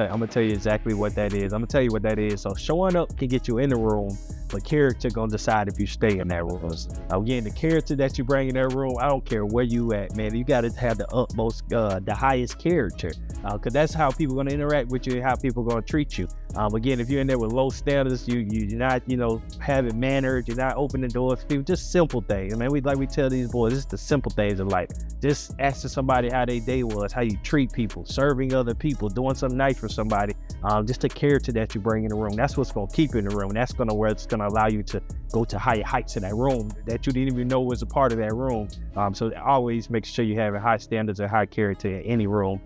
gonna tell you exactly what that is. I'm gonna tell you what that is. So showing up can get you in the room, but character gonna decide if you stay in that room. Again, the character that you bring in that room, I don't care where you at, man. You gotta have the utmost, the highest character, because that's how people gonna interact with you and how people gonna treat you. Again, if you're in there with low standards, you're not, having manners, you're not opening doors for people, just simple things. Man, we tell these boys, it's the simple things of life. Just asking somebody how their day was, how you treat people, serving other people, doing something nice for somebody. Just the character that you bring in the room. That's what's gonna keep you in the room. That's where it's gonna allow you to go to higher heights in that room that you didn't even know was a part of that room. So always make sure you have high standards and high character in any room.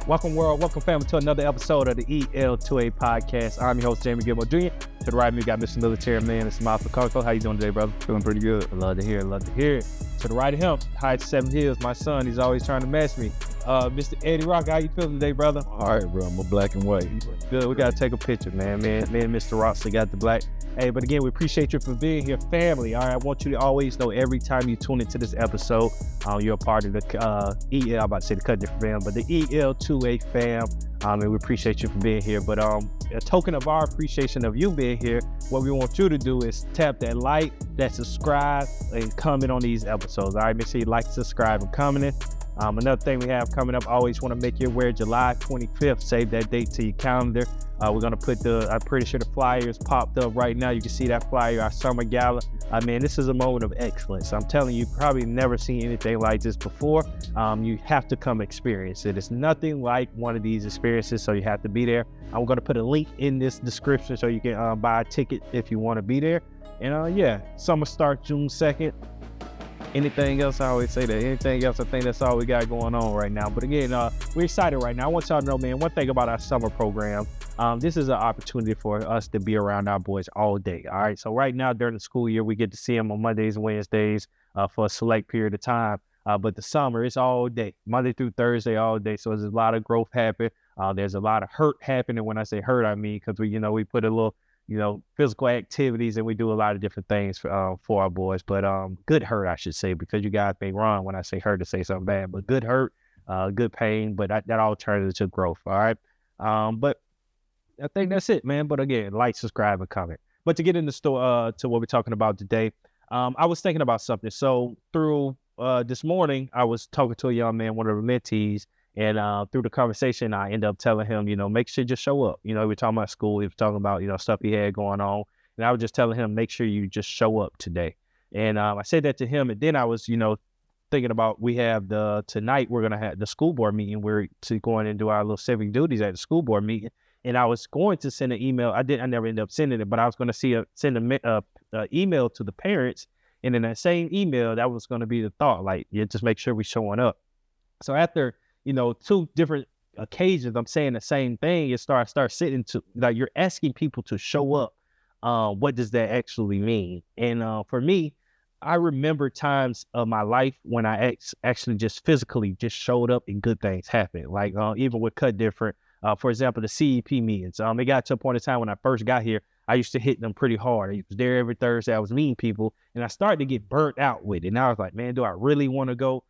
Welcome world, welcome family to another episode of the EL2A Podcast. I'm your host, Jamie Gilmore Jr. To the right of me, we got Mr. Military Man, Mr. Miles Coco. How you doing today, brother? Feeling pretty good. I love to hear it. To the right of him, Heights 7 Hills, my son, he's always trying to match me. Mr. Eddie Rock, how you feeling today, brother? All right, bro, I'm a black and white. Good, we gotta take a picture, man. Me and Mr. Rock, they got the black. Hey, but again, we appreciate you for being here, family. All right, I want you to always know every time you tune into this episode, you're a part of the I'm about to say the Cut Different fam, but the EL2A fam. And we appreciate you for being here. But a token of our appreciation of you being here, what we want you to do is tap that like, that subscribe, and comment on these episodes. All right, make sure you like, subscribe, and comment. Another thing we have coming up, I always want to make you aware, July 25th, save that date to your calendar. We're going to put I'm pretty sure the flyer is popped up right now. You can see that flyer, our summer gala. This is a moment of excellence. I'm telling you, probably never seen anything like this before. You have to come experience it. It's nothing like one of these experiences, so you have to be there. I'm going to put a link in this description so you can buy a ticket if you want to be there. And summer starts June 2nd. Anything else, I always say that. Anything else, I think that's all we got going on right now. But again, we're excited right now. I want y'all to know, man, one thing about our summer program, this is an opportunity for us to be around our boys all day. All right. So right now during the school year, we get to see them on Mondays and Wednesdays for a select period of time. But the summer, it's all day, Monday through Thursday, all day. So there's a lot of growth happening. There's a lot of hurt happening. When I say hurt, I mean, because we put a little, physical activities, and we do a lot of different things for our boys. But good hurt, I should say, because you guys may wrong when I say hurt to say something bad. But good hurt, good pain, but that all turns into growth. All right. But I think that's it, man. But again, like, subscribe, and comment. But to get into to what we're talking about today, I was thinking about something. So through this morning, I was talking to a young man, one of the mentees. And through the conversation, I ended up telling him, make sure you just show up. We were talking about school. We were talking about, stuff he had going on. And I was just telling him, make sure you just show up today. And I said that to him. And then I was, thinking about, we have tonight, we're going to have the school board meeting. We're going and do our little civic duties at the school board meeting. And I was going to send an email. I never ended up sending it, but I was going to send an email to the parents. And in that same email, that was going to be the thought, just make sure we're showing up. So after, two different occasions, I'm saying the same thing. It start sitting to, you're asking people to show up. What does that actually mean? And for me, I remember times of my life when I actually just physically just showed up and good things happened. Even with Cut Different, for example, the CEP meetings. It got to a point in time when I first got here, I used to hit them pretty hard. I was there every Thursday. I was meeting people, and I started to get burnt out with it. And I was like, man, do I really want to go?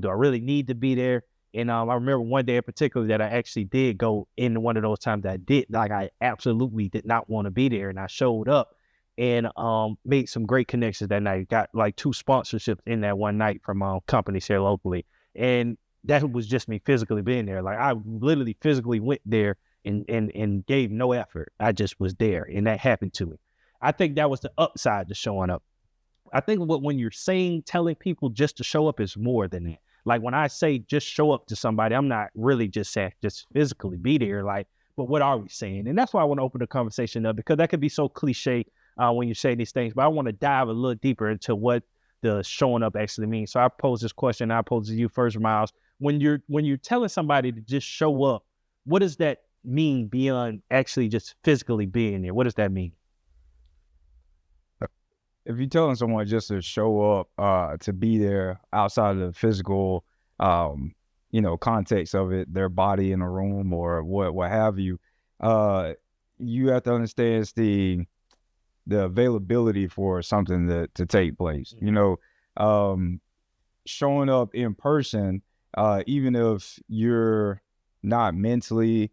Do I really need to be there? And I remember one day in particular that I actually did go in one of those times that I did. I absolutely did not want to be there. And I showed up and made some great connections that night. Got 2 sponsorships in that one night from companies here locally. And that was just me physically being there. I literally physically went there and gave no effort. I just was there. And that happened to me. I think that was the upside to showing up. I think when you're telling people just to show up is more than that. When I say just show up to somebody, I'm not really just saying just physically be there. But what are we saying? And that's why I want to open the conversation up, because that could be so cliche when you say these things. But I want to dive a little deeper into what the showing up actually means. So I pose this question. I pose it to you first, Miles. When you're telling somebody to just show up, what does that mean beyond actually just physically being there? What does that mean? If you're telling someone just to show up, to be there outside of the physical context of it, their body in a room or what have you. You have to understand the availability for something to take place. Showing up in person, even if you're not mentally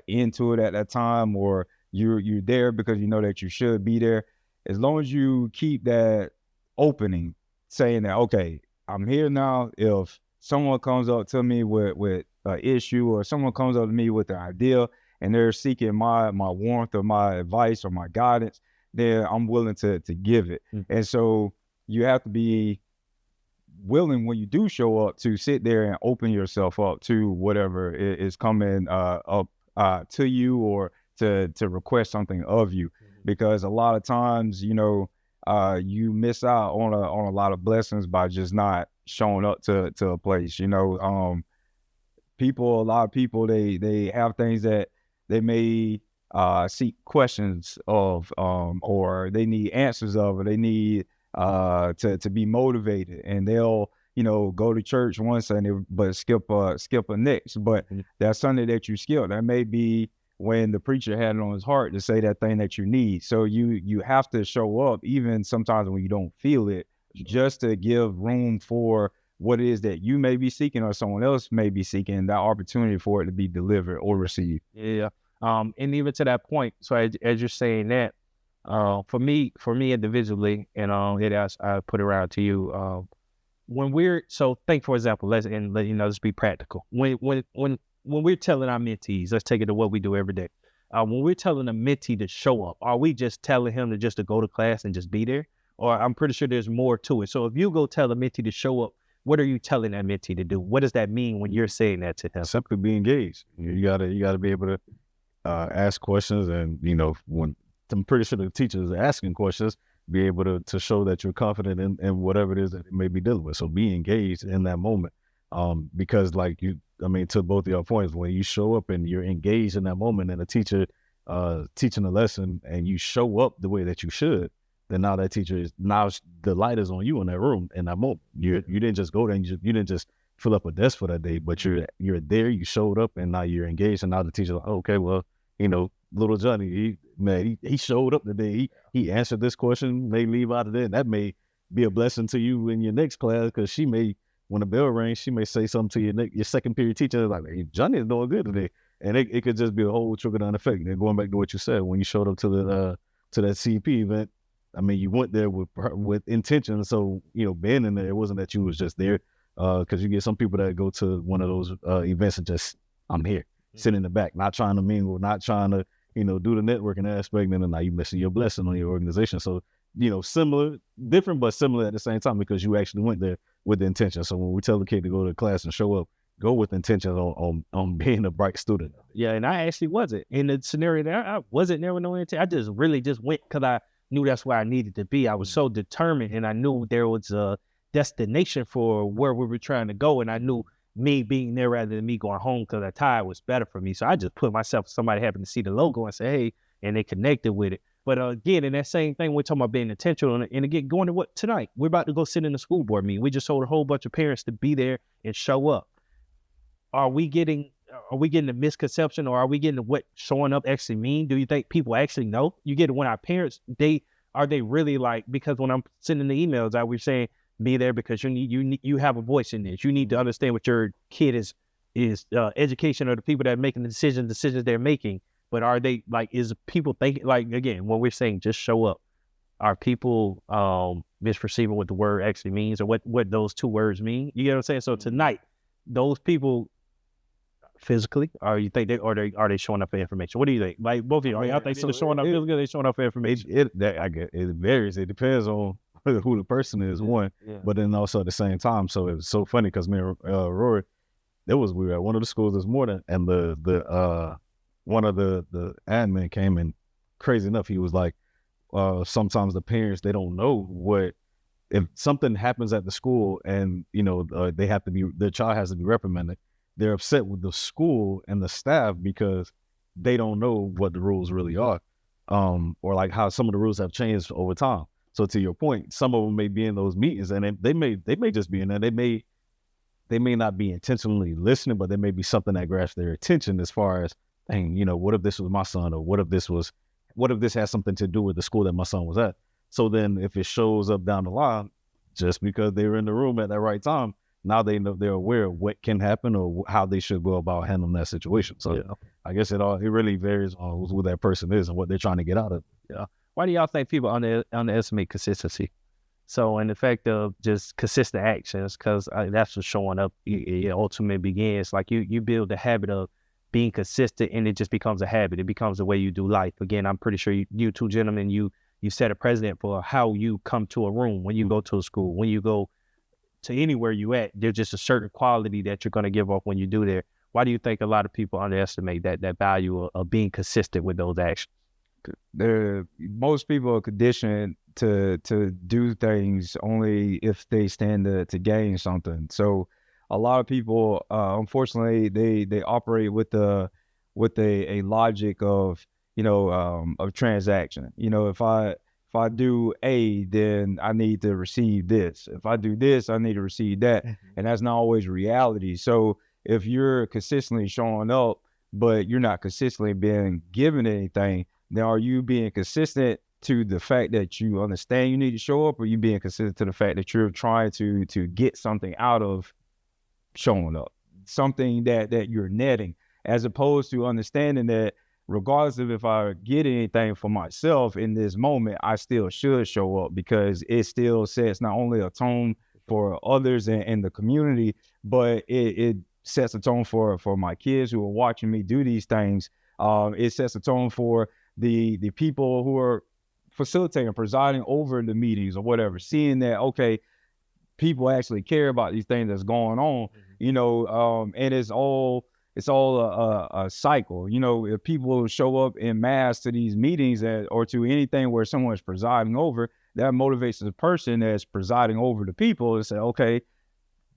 into it at that time, or you're there because you know that you should be there, as long as you keep that opening, saying that, okay, I'm here now. If someone comes up to me with an issue, or someone comes up to me with an idea and they're seeking my warmth or my advice or my guidance, then I'm willing to give it. And so you have to be willing, when you do show up, to sit there and open yourself up to whatever is coming up to you, or to request something of you. Because a lot of times, you miss out on a lot of blessings by just not showing up to a place. A lot of people, they have things that they may seek questions of, or they need answers of, or they need to be motivated, and they'll go to church one Sunday but skip a next. But that Sunday that you skip, that may be when the preacher had it on his heart to say that thing that you need. So you have to show up, even sometimes when you don't feel it, just to give room for what it is that you may be seeking, or someone else may be seeking, that opportunity for it to be delivered or received. Yeah. And even to that point, so as you're saying that, for me individually, and I put it around to you, think, for example, let's be practical. When we're telling our mentees, let's take it to what we do every day. When we're telling a mentee to show up, are we just telling him to go to class and just be there? Or I'm pretty sure there's more to it. So if you go tell a mentee to show up, what are you telling that mentee to do? What does that mean when you're saying that to him? Simply be engaged. You gotta be able to ask questions, and when I'm pretty sure the teacher is asking questions, be able to show that you're confident in whatever it is that it may be dealing with. So be engaged in that moment, because to both of your points, when you show up and you're engaged in that moment, and a teacher teaching a lesson, and you show up the way that you should, then now the light is on you in that room in that moment. You didn't just go there, and you didn't just fill up a desk for that day, but you're there, you showed up, and now you're engaged, and now the teacher's like, okay, well, little Johnny, he showed up today. He answered this question, may leave out of there. That may be a blessing to you in your next class, because she may, when the bell rings, she may say something to your second period teacher, like, hey, Johnny is doing good today. And it could just be a whole trickle-down effect. And going back to what you said, when you showed up to that CP event, you went there with intention. So, being in there, it wasn't that you was just there, because you get some people that go to one of those events and just, I'm here, sit in the back, not trying to mingle, not trying to, do the networking aspect, and then now you missing your blessing on your organization. So, similar, different, but similar at the same time, because you actually went there with the intention. So when we tell the kid to go to class and show up, go with intentions on being a bright student. Yeah, and I actually wasn't. In the scenario there, I wasn't there with no intent. I just really just went because I knew that's where I needed to be. I was so determined, and I knew there was a destination for where we were trying to go, and I knew me being there rather than me going home because the tide was better for me. So I just put myself, somebody happened to see the logo and say, hey, and they connected with it. But again, in that same thing, we're talking about being intentional. And again, going to what tonight, we're about to go sit in the school board meeting. We just told a whole bunch of parents to be there and show up. Are we getting the misconception, or are we getting what showing up actually mean? Do you think people actually know? You get it when our parents, are they really like, because when I'm sending the emails out, we're saying be there because you have a voice in this. You need to understand what your kid is education, or the people that are making the decisions they're making. But are they like, is people thinking, like, again, when we're saying just show up, are people misperceiving what the word actually means, or what those two words mean? You get what I'm saying? So tonight, those people physically, or you think are they showing up for information? What do you think? Like, both of you, are y'all think they're showing up physically, or they showing up for information? It varies. It depends on who the person is, one, but then also at the same time. So it was so funny because me and Rory, we were at one of the schools this morning, and the one of the admin came in. Crazy enough, he was like, sometimes the parents, they don't know if something happens at the school, and their child has to be reprimanded. They're upset with the school and the staff because they don't know what the rules really are, or like how some of the rules have changed over time. So to your point, some of them may be in those meetings, and they may just be in there. They may they may not be intentionally listening, but there may be something that grabs their attention as far as, dang, you know, what if this was my son, or what if this has something to do with the school that my son was at? So then if it shows up down the line, just because they were in the room at that right time, now they know, they're aware of what can happen or how they should go about handling that situation. So I guess it really varies on who that person is and what they're trying to get out of. Yeah. Why do y'all think people underestimate consistency? So in effect of just consistent actions, because that's what's showing up. It ultimately begins like you build the habit of being consistent, and it just becomes a habit. It becomes the way you do life. Again, I'm pretty sure you two gentlemen, you set a precedent for how you come to a room, when you go to a school, when you go to anywhere you at. There's just a certain quality that you're going to give off when you do there. Why do you think a lot of people underestimate that value of being consistent with those actions? Most people are conditioned to do things only if they stand to gain something. So a lot of people, unfortunately, they operate with a logic of, you know, of transaction. You know, if I do A, then I need to receive this. If I do this, I need to receive that. And that's not always reality. So if you're consistently showing up, but you're not consistently being given anything, then are you being consistent to the fact that you understand you need to show up, or you being consistent to the fact that you're trying to get something out of showing up, something that you're netting, as opposed to understanding that regardless of if I get anything for myself in this moment, I still should show up, because it still sets not only a tone for others in the community, but it sets a tone for my kids who are watching me do these things. It sets a tone for the people who are facilitating, presiding over the meetings or whatever, seeing that, okay, people actually care about these things that's going on, you know, and it's all a cycle. You know, if people show up in mass to these meetings or to anything where someone is presiding over, that motivates the person that's presiding over the people to say, okay,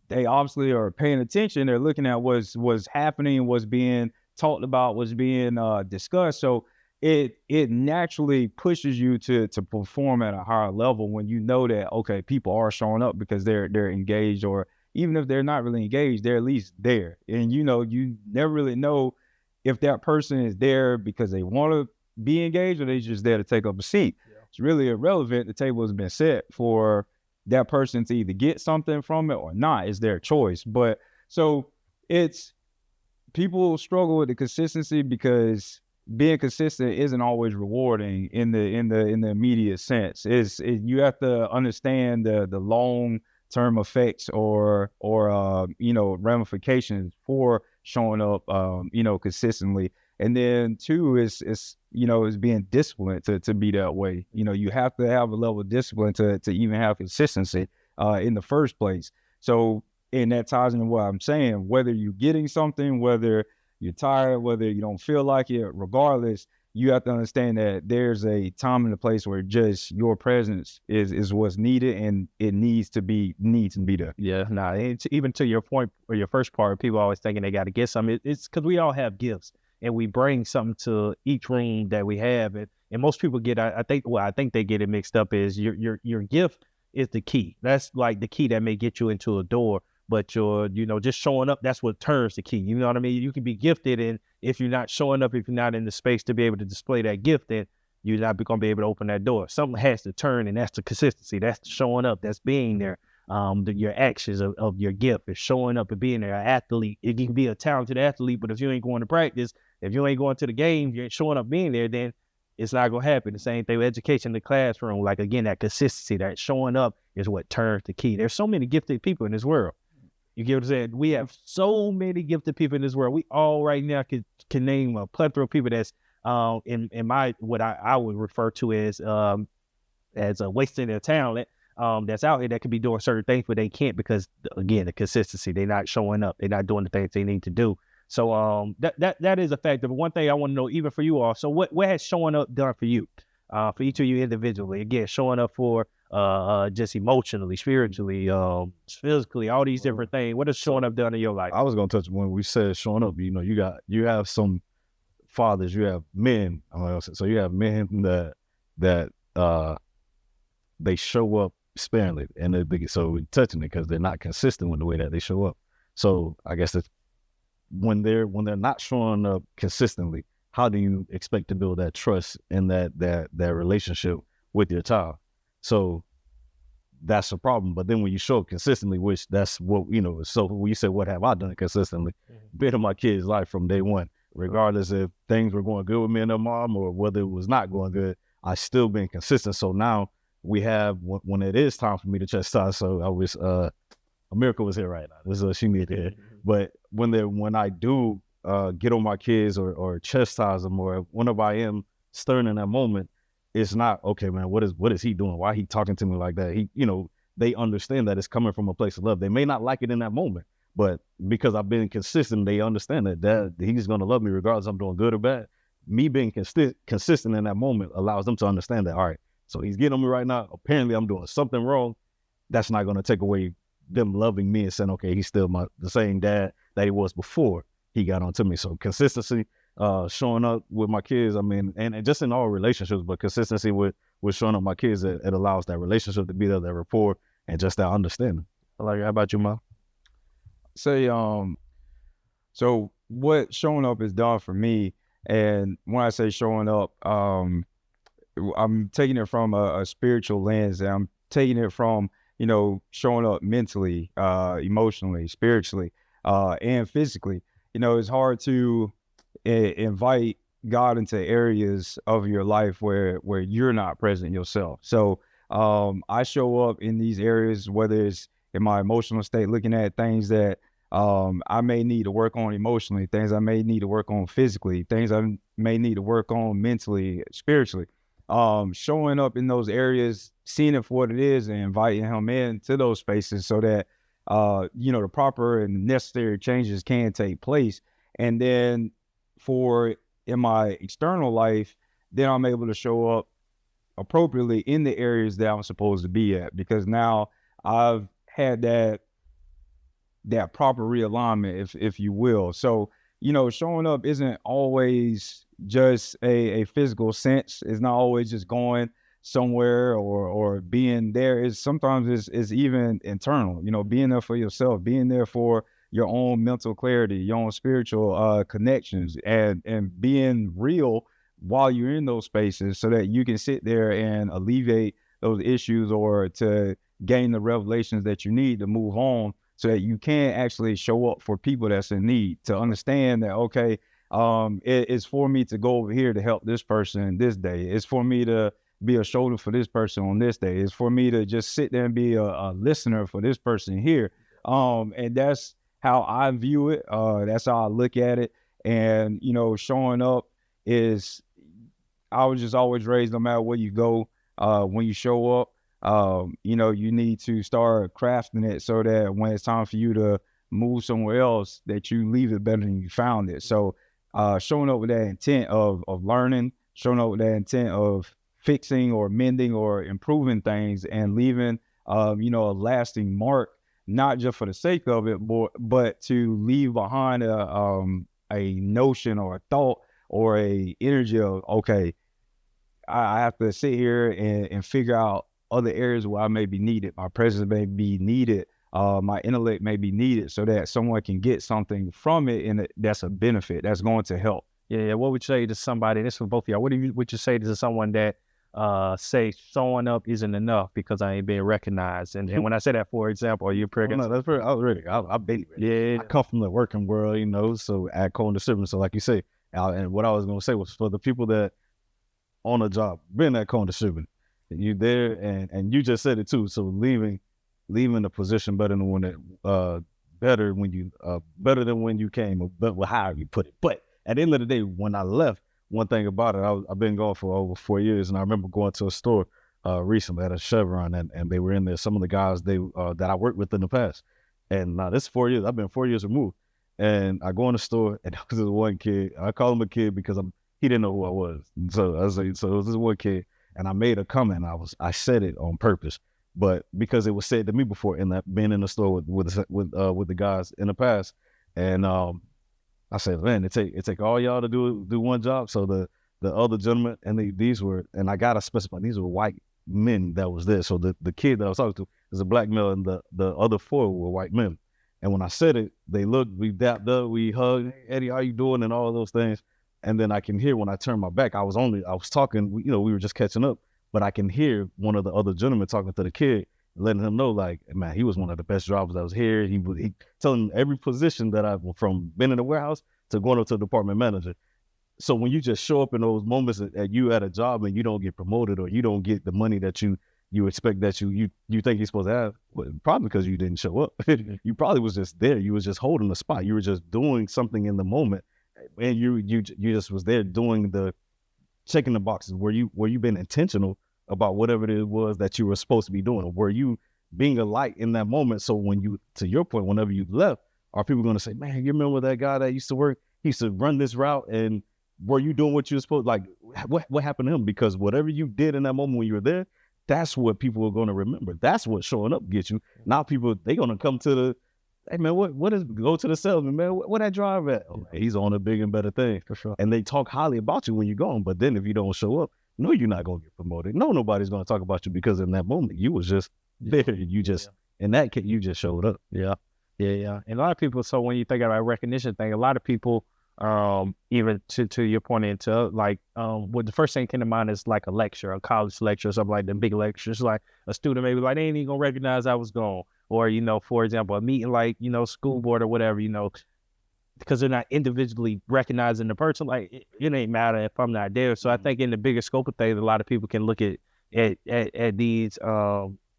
they obviously are paying attention. They're looking at what's happening, what's being talked about, what's being discussed. So it naturally pushes you to perform at a higher level when you know that, okay, people are showing up because they're engaged, or even if they're not really engaged, they're at least there. And, you know, you never really know if that person is there because they want to be engaged, or they're just there to take up a seat. Yeah. It's really irrelevant. The table has been set for that person to either get something from it or not. It's their choice. But so people struggle with the consistency because being consistent isn't always rewarding in the immediate sense. You have to understand the long term effects or you know, ramifications for showing up you know, consistently. And then two is you know, is being disciplined to be that way. You know, you have to have a level of discipline to even have consistency in the first place. So, and that ties into what I'm saying, whether you're getting something, whether you're tired, whether you don't feel like it, regardless, you have to understand that there's a time and a place where just your presence is what's needed, and it needs to be there. Yeah, even to your point or your first part, people always thinking they got to get something. It's because we all have gifts, and we bring something to each room that we have. And most people get, I think they get it mixed up, is your gift is the key. That's like the key that may get you into a door. But just showing up, that's what turns the key. You know what I mean? You can be gifted, and if you're not showing up, if you're not in the space to be able to display that gift, then you're not going to be able to open that door. Something has to turn, and that's the consistency. That's the showing up. That's being there. Your actions of your gift is showing up and being there. An athlete, you can be a talented athlete, but if you ain't going to practice, if you ain't going to the game, you ain't showing up being there, then it's not going to happen. The same thing with education in the classroom. Like, again, that consistency, that showing up is what turns the key. There's so many gifted people in this world. You get what I'm saying? We have so many gifted people in this world. We all right now can name a plethora of people that's in my what I would refer to as wasting their talent. That's out here that could be doing certain things, but they can't because, again, the consistency. They're not showing up. They're not doing the things they need to do. So that is a factor. But one thing I want to know, even for you all, so what has showing up done for you, for each of you individually? Again, showing up for just emotionally, spiritually, physically, all these different things. What has showing up done in your life? I was gonna touch when we said showing up. You know, you have some fathers, you have men. So you have men that they show up sparingly, and so we're touching it because they're not consistent with the way that they show up. So I guess that when they're not showing up consistently, how do you expect to build that trust and that relationship with your child? So that's a problem. But then when you show up consistently, which that's what, so when you say, what have I done consistently? Been in my kids' life from day one, regardless if things were going good with me and their mom or whether it was not going good, I still been consistent. So now we have, when it is time for me to chastise, so I was, America was here right now. This is she needed here. But when I do get on my kids or chastise them, or whenever I am stern in that moment, it's not, okay, man, what is he doing? Why he talking to me like that? They understand that it's coming from a place of love. They may not like it in that moment, but because I've been consistent, they understand that he's going to love me regardless if I'm doing good or bad. Me being consistent in that moment allows them to understand that, all right, so he's getting on me right now. Apparently I'm doing something wrong. That's not going to take away them loving me and saying, okay, he's still the same dad that he was before he got onto me. So consistency, showing up with my kids, and just in all relationships, but consistency with showing up my kids, it allows that relationship to be there, that rapport, and just that understanding. Like, how about you, Mo? Say, so what showing up has done for me, and when I say showing up, I'm taking it from a spiritual lens, and I'm taking it from, showing up mentally, emotionally, spiritually, and physically. It's hard to invite God into areas of your life where you're not present yourself. So I show up in these areas, whether it's in my emotional state, looking at things that I may need to work on emotionally, things I may need to work on physically, things I may need to work on mentally, spiritually. Showing up in those areas, seeing it for what it is, and inviting him into those spaces so that the proper and necessary changes can take place. And then in my external life, then I'm able to show up appropriately in the areas that I'm supposed to be at, because now I've had that proper realignment, if you will. So, showing up isn't always just a physical sense. It's not always just going somewhere or being there. Sometimes it's even internal, being there for yourself, being there for your own mental clarity, your own spiritual connections, and being real while you're in those spaces so that you can sit there and alleviate those issues or to gain the revelations that you need to move on, so that you can actually show up for people that's in need, to understand that, okay, it's for me to go over here to help this person this day. It's for me to be a shoulder for this person on this day. It's for me to just sit there and be a listener for this person here. And that's how I view it. That's how I look at it. And, showing up is, I was just always raised, no matter where you go, when you show up, you need to start crafting it so that when it's time for you to move somewhere else, that you leave it better than you found it. So showing up with that intent of learning, showing up with that intent of fixing or mending or improving things, and leaving a lasting mark, not just for the sake of it, but to leave behind a notion or a thought or a energy of, okay, I have to sit here and figure out other areas where I may be needed. My presence may be needed. My intellect may be needed, so that someone can get something from it, and that's a benefit that's going to help. Yeah. What would you say to somebody, this for both of y'all, would you say to someone that say showing up isn't enough because I ain't being recognized? And when I say that, for example, are you pregnant? No, that's very, I've been ready. Yeah. I come from the working world, so at Cohen Distributing. So like you say, and what I was going to say was for the people that on a job, been at Cohen Distributing, you there, and you just said it too. So leaving the position better than when better than when you came, but however you put it. But at the end of the day, when I left, one thing about it, I've been gone for over 4 years, and I remember going to a store recently at a Chevron, and they were in there. Some of the guys that I worked with in the past, and now this 4 years, I've been 4 years removed, and I go in the store, and there was this one kid. I call him a kid because he didn't know who I was, so it was this one kid. And I made a comment. I said it on purpose, but because it was said to me before, in that being in the store with the guys in the past, and I said, man, it take all y'all to do one job. So the other gentleman, and I gotta specify, these were white men that was there. So the kid that I was talking to is a black male, and the other four were white men. And when I said it, they looked, we dapped up, we hugged, hey, Eddie, how you doing? And all those things. And then I can hear when I turned my back, I was talking, we were just catching up, but I can hear one of the other gentlemen talking to the kid, letting him know, like, man, he was one of the best drivers that was here. He telling every position that I've, from being in the warehouse to going up to department manager. So when you just show up in those moments that you at a job and you don't get promoted or you don't get the money that you expect that you think you're supposed to have, well, probably because you didn't show up. You probably was just there. You was just holding the spot. You were just doing something in the moment, and you just was there doing the checking the boxes. Were you being intentional about whatever it was that you were supposed to be doing? Or were you being a light in that moment? So when you, to your point, whenever you left, are people going to say, man, you remember that guy that used to work? He used to run this route, and were you doing what you were supposed? Like, what happened to him? Because whatever you did in that moment when you were there, that's what people are going to remember. That's what showing up gets you. Now people, they're going to come to the, hey man, go to the salesman, man, what that drive at? Oh, he's on a big and better thing. For sure. And they talk highly about you when you're gone. But then if you don't show up, no, you're not going to get promoted. No, nobody's going to talk about you, because in that moment, you was just there. You just, in that case, you just showed up. Yeah. And a lot of people, so when you think about recognition thing, a lot of people, even to your point, into like, what the first thing came to mind is like a lecture, a college lecture, or something like the big lectures, like a student maybe like, they ain't even gonna recognize I was gone. Or, for example, a meeting like, school board or whatever, because they're not individually recognizing the person, like it ain't matter if I'm not there. So I think in the bigger scope of things, a lot of people can look at these,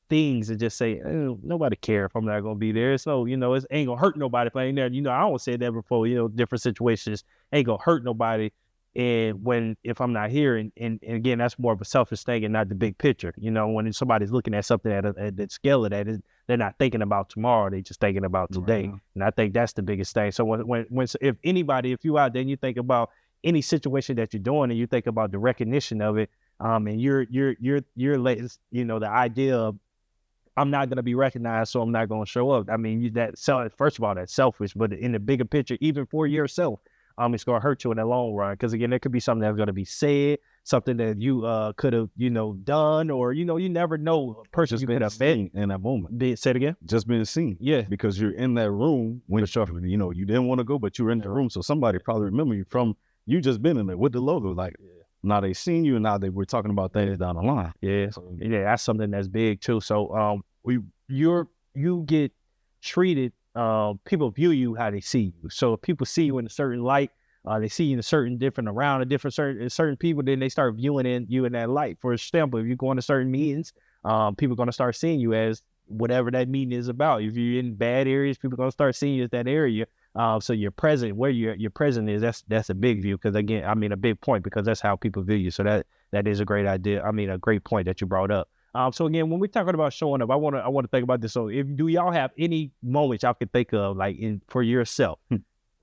things and just say, nobody care if I'm not gonna be there. So, it ain't gonna hurt nobody if I ain't there. I always said that before, different situations ain't gonna hurt nobody. And if I'm not here, and again, that's more of a selfish thing and not the big picture. When somebody's looking at something at the scale of that, they're not thinking about tomorrow, they just thinking about today. Right. And I think that's the biggest thing. So if you out there and you think about any situation that you're doing and you think about the recognition of it, and you're the idea of, I'm not going to be recognized, so I'm not going to show up. I mean, first of all, that's selfish, but in the bigger picture, even for yourself, it's going to hurt you in the long run. Because again, there could be something that's going to be said, something that you could have, done, or, you never know a person you could have met in that moment. Say it again? Just being seen. Yeah. Because you're in that room when you didn't want to go, but you were in the room. So somebody probably remember you from, you just been in there with the logo. Like, now they seen you, and now we're talking about things down the line. Yeah. So, that's something that's big too. So you get treated, people view you how they see you. So if people see you in a certain light, they see you in a certain certain people, then they start viewing you in that light. For example, if you go into certain meetings, people are going to start seeing you as whatever that meeting is about. If you're in bad areas, people are going to start seeing you as that area. So you're present where your present is. That's a big view, because again, a big point, because that's how people view you. So that is a great idea. A great point that you brought up. So again, when we're talking about showing up, I want to think about this. So do y'all have any moments y'all can think of, like for yourself,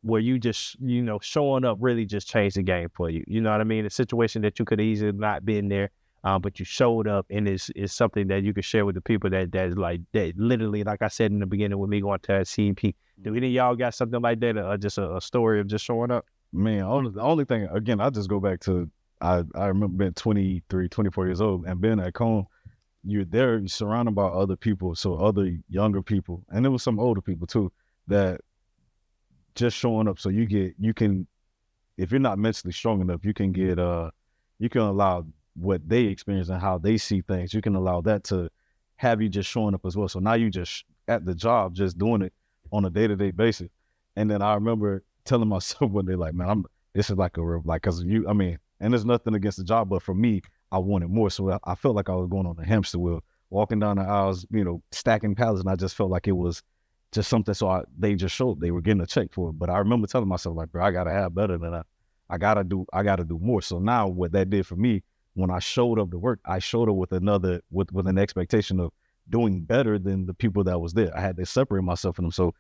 where you just, showing up really just changed the game for you? You know what I mean? A situation that you could easily not been there, but you showed up, and is something that you can share with the people that literally, like I said in the beginning with me going to that CP. Do any of y'all got something like that, or just a story of just showing up? Man, the only thing, again, I just go back to, I remember being 23, 24 years old and being at Cone. You're there, you're surrounded by other people, so other younger people, and there was some older people too, that just showing up. So you can, if you're not mentally strong enough, you can allow what they experience and how they see things. You can allow that to have you just showing up as well. So now you just at the job, just doing it on a day-to-day basis. And then I remember telling myself one day, like, man, this is like a real, like, cause and there's nothing against the job, but for me, I wanted more. So I felt like I was going on a hamster wheel, walking down the aisles, stacking pallets. And I just felt like it was just something. So they just showed they were getting a check for it. But I remember telling myself, like, bro, I got to have better than that. I got to do more. So now what that did for me, when I showed up to work, I showed up with an expectation of doing better than the people that was there. I had to separate myself from them. So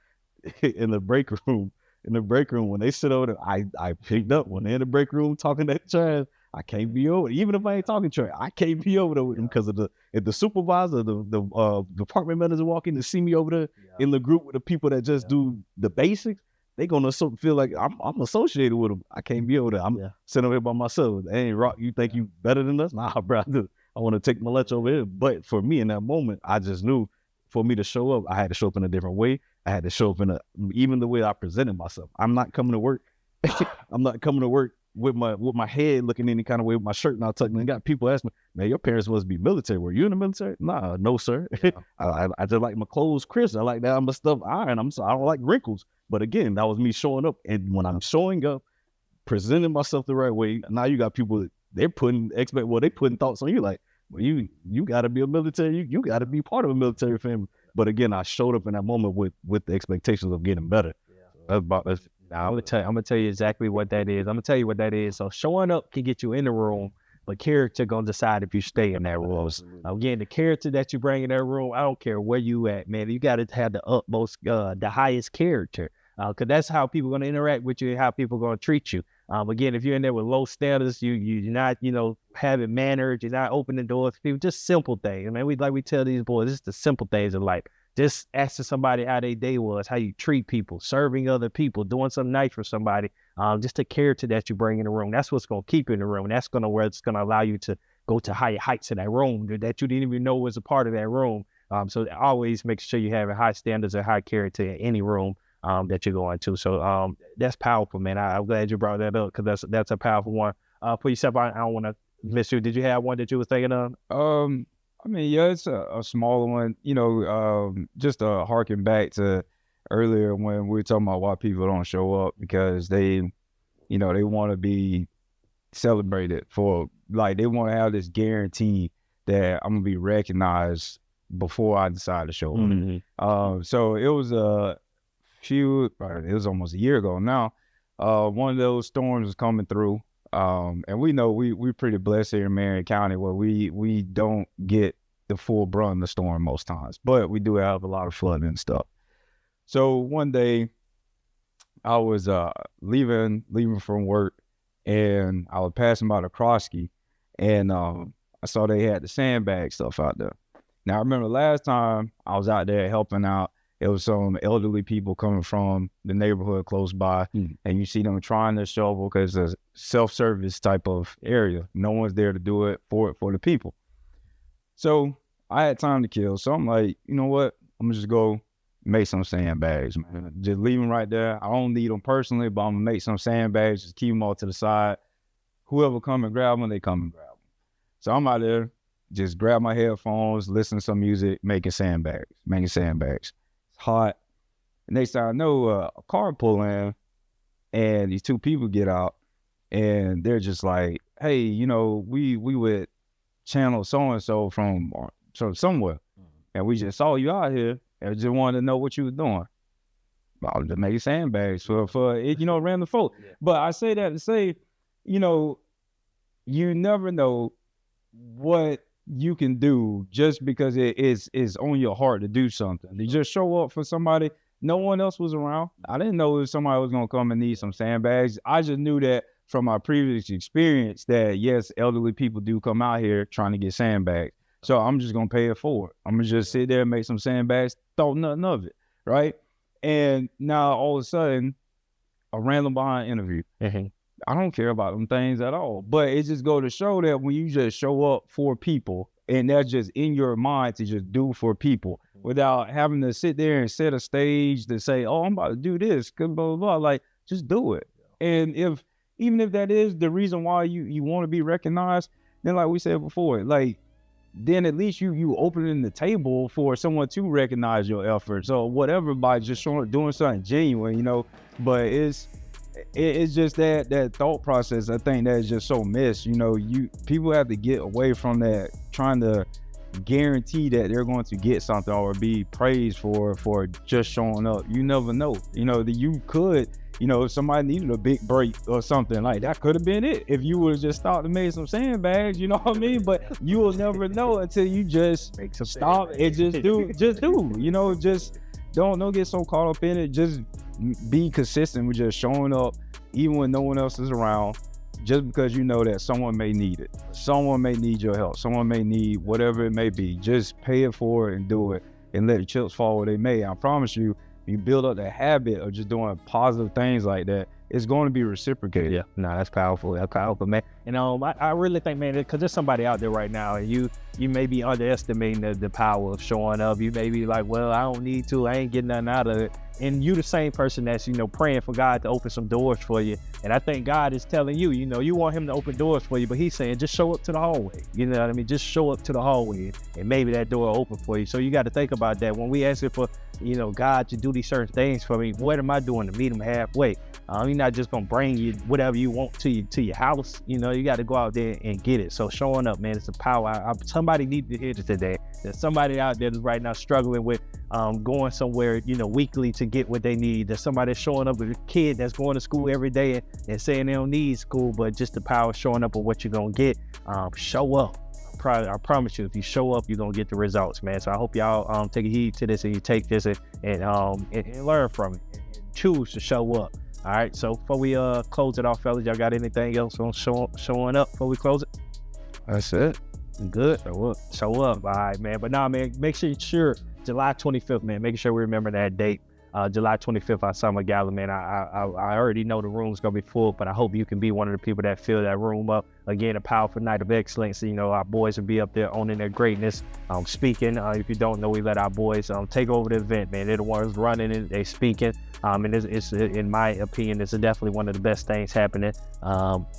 in the break room, when they sit over there, I picked up when they're in the break room talking that trash. I can't be over, even if I ain't talking to her, I can't be over there with them, because if the supervisor, the department manager walk in to see me over there in the group with the people that just do the basics, they gonna feel like I'm associated with them. I can't be over there. I'm sitting over here by myself. Hey, Rock, you think you better than us? Nah, bro, I want to take my lunch over here. But for me in that moment, I just knew for me to show up, I had to show up in a different way. I had to show up even the way I presented myself. I'm not coming to work. I'm not coming to work with my head looking any kind of way, with my shirt not tucked in. And got people ask me, man, your parents must be military. Were you in the military? Nah, no, sir. Yeah. I just like my clothes crisp. I like that my stuff iron. I don't like wrinkles. But again, that was me showing up. And when I'm showing up, presenting myself the right way, now you got people, they putting thoughts on you like, well, you got to be a military. You got to be part of a military family. But again, I showed up in that moment with the expectations of getting better. Yeah. That's Now, I'm gonna tell you exactly what that is. I'm gonna tell you what that is. So showing up can get you in the room, but character gonna decide if you stay in that room. Again, the character that you bring in that room, I don't care where you at, man. You got to have the utmost, the highest character, because that's how people gonna interact with you and how people gonna treat you. Again, if you're in there with low standards, you're not, having manners, you're not opening doors for people. Just simple things, man. We tell these boys, it's the simple things in life. Just asking somebody how their day was, how you treat people, serving other people, doing something nice for somebody. Just the character that you bring in the room. That's what's going to keep you in the room. That's where it's going to allow you to go to higher heights in that room that you didn't even know was a part of that room. So always make sure you have high standards and high character in any room that you're going to. So that's powerful, man. I'm glad you brought that up, because that's a powerful one. For yourself, I don't want to miss you. Did you have one that you were thinking of? I mean, yeah, it's a smaller one, just to harken back to earlier when we were talking about why people don't show up, because they want to be celebrated for, like, they want to have this guarantee that I'm going to be recognized before I decide to show up. Mm-hmm. So it was it was almost a year ago now. One of those storms was coming through. And we know we're pretty blessed here in Marion County, where we don't get the full brunt of the storm most times, but we do have a lot of flooding and stuff. So one day I was leaving from work, and I was passing by the Krosky, and I saw they had the sandbag stuff out there. Now I remember last time I was out there helping out, it was some elderly people coming from the neighborhood close by, and you see them trying to shovel, because it's a self-service type of area. No one's there to do it for the people. So I had time to kill. So I'm like, you know what? I'm going to just go make some sandbags, man. Just leave them right there. I don't need them personally, but I'm going to make some sandbags, just keep them all to the side. Whoever come and grab them, they come and grab them. So I'm out there, just grab my headphones, listen to some music, making sandbags. Hot. The next time I know, a car pull in, and these two people get out, and they're just like, hey, we with channel so-and-so from somewhere, and we just saw you out here and just wanted to know what you were doing. I was just making sandbags for random folk. Yeah. But I say that to say, you never know what you can do just because it is on your heart to do something. You just show up for somebody. No one else was around. I didn't know if somebody was going to come and need some sandbags. I just knew that from my previous experience that, yes, elderly people do come out here trying to get sandbags. So I'm just going to pay it forward. I'm going to just sit there and make some sandbags, thought nothing of it, right? And now all of a sudden, a random behind interview. Mm-hmm. I don't care about them things at all. But it just go to show that when you just show up for people, and that's just in your mind to just do for people without having to sit there and set a stage to say, oh, I'm about to do this, blah, blah, blah. Like, just do it. And even if that is the reason why you want to be recognized, then like we said before, like, then at least you opening the table for someone to recognize your efforts or whatever by just doing something genuine, But it's just that thought process. I think that is just so missed. People have to get away from that, trying to guarantee that they're going to get something or be praised for just showing up. You never know. That you could. If somebody needed a big break or something, like that could have been it. If you would have just stopped and made some sandbags, you know what I mean? But you will never know until you just stop and just do. Just don't get so caught up in it. Just be consistent with just showing up, even when no one else is around, just because you know that someone may need it. Someone may need your help. Someone may need whatever it may be. Just pay it forward and do it, and let the chips fall where they may. I promise you, you build up that habit of just doing positive things like that, it's going to be reciprocated. Yeah, no, that's powerful. That's powerful, man. And I really think, man, because there's somebody out there right now, and you may be underestimating the power of showing up. You may be like, well, I don't need to. I ain't getting nothing out of it. And you the same person that's, praying for God to open some doors for you. And I think God is telling you, you want him to open doors for you, but he's saying, just show up to the hallway. You know what I mean? Just show up to the hallway, and maybe that door will open for you. So you got to think about that. When we ask for, God to do these certain things for me, what am I doing to meet him halfway? You're not just going to bring you whatever you want to your house. You got to go out there and get it. So showing up, man, it's a power. Somebody needs to hear this today. There's somebody out there that's right now struggling with going somewhere, weekly to get what they need. There's somebody showing up with a kid that's going to school every day and saying they don't need school, but just the power of showing up with what you're going to get. Show up. I promise you, if you show up, you're going to get the results, man. So I hope y'all take heed to this, and you take this and learn from it and choose to show up. All right, so before we close it off, fellas, y'all got anything else on showing up before we close it? That's it. Good. Show up. All right, man. But man, make sure July 25th, man. Making sure we remember that date. July 25th, our summer gala, man. I already know the room's gonna be full, but I hope you can be one of the people that fill that room up. Again, a powerful night of excellence. Our boys will be up there owning their greatness, speaking. If you don't know, we let our boys take over the event, man. They're the ones running it, they speaking. And it's in my opinion, it's definitely one of the best things happening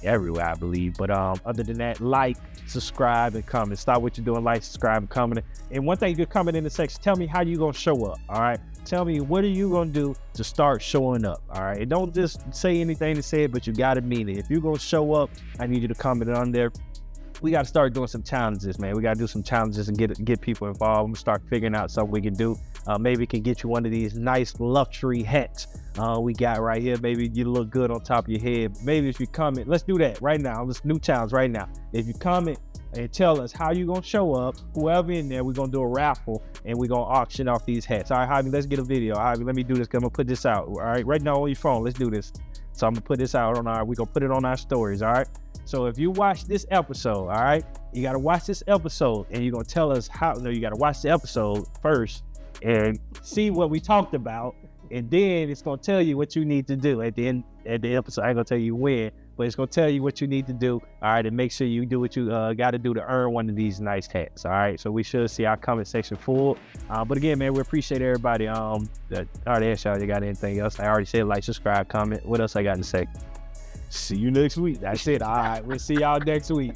everywhere, I believe. But other than that, like, subscribe, and comment. Stop what you're doing, like, subscribe, and comment. And one thing, you comment in the section, tell me how you gonna show up. All right, tell me, what are you gonna do to start showing up? All right, and don't just say anything to say it, but you gotta mean it. If you're gonna show up, I need you to comment on there. We got to start doing some challenges, man. We got to do some challenges and get people involved. I'm start figuring out something we can do. Maybe we can get you one of these nice luxury hats we got right here. Maybe you look good on top of your head. Maybe if you comment, let's do that right now. Let's new challenge right now. If you comment and tell us how you gonna show up, whoever in there, we're gonna do a raffle and we're gonna auction off these hats. All right, Javi, let's get a video. Javi, let me do this. I'm gonna put this out. All right, right now on your phone. Let's do this. So I'm gonna put this out we're gonna put it on our stories. All right. So if you watch this episode, all right, you got to watch this episode and you're going to tell us how. No, you got to watch the episode first and see what we talked about. And then it's going to tell you what you need to do at the end of the episode. I ain't going to tell you when, but it's going to tell you what you need to do. All right. And make sure you do what you got to do to earn one of these nice hats. All right. So we should see our comment section full. But again, man, we appreciate everybody. I already asked y'all, you got anything else? I already said like, subscribe, comment. What else I got to say? See you next week. That's it. All right. We'll see y'all next week.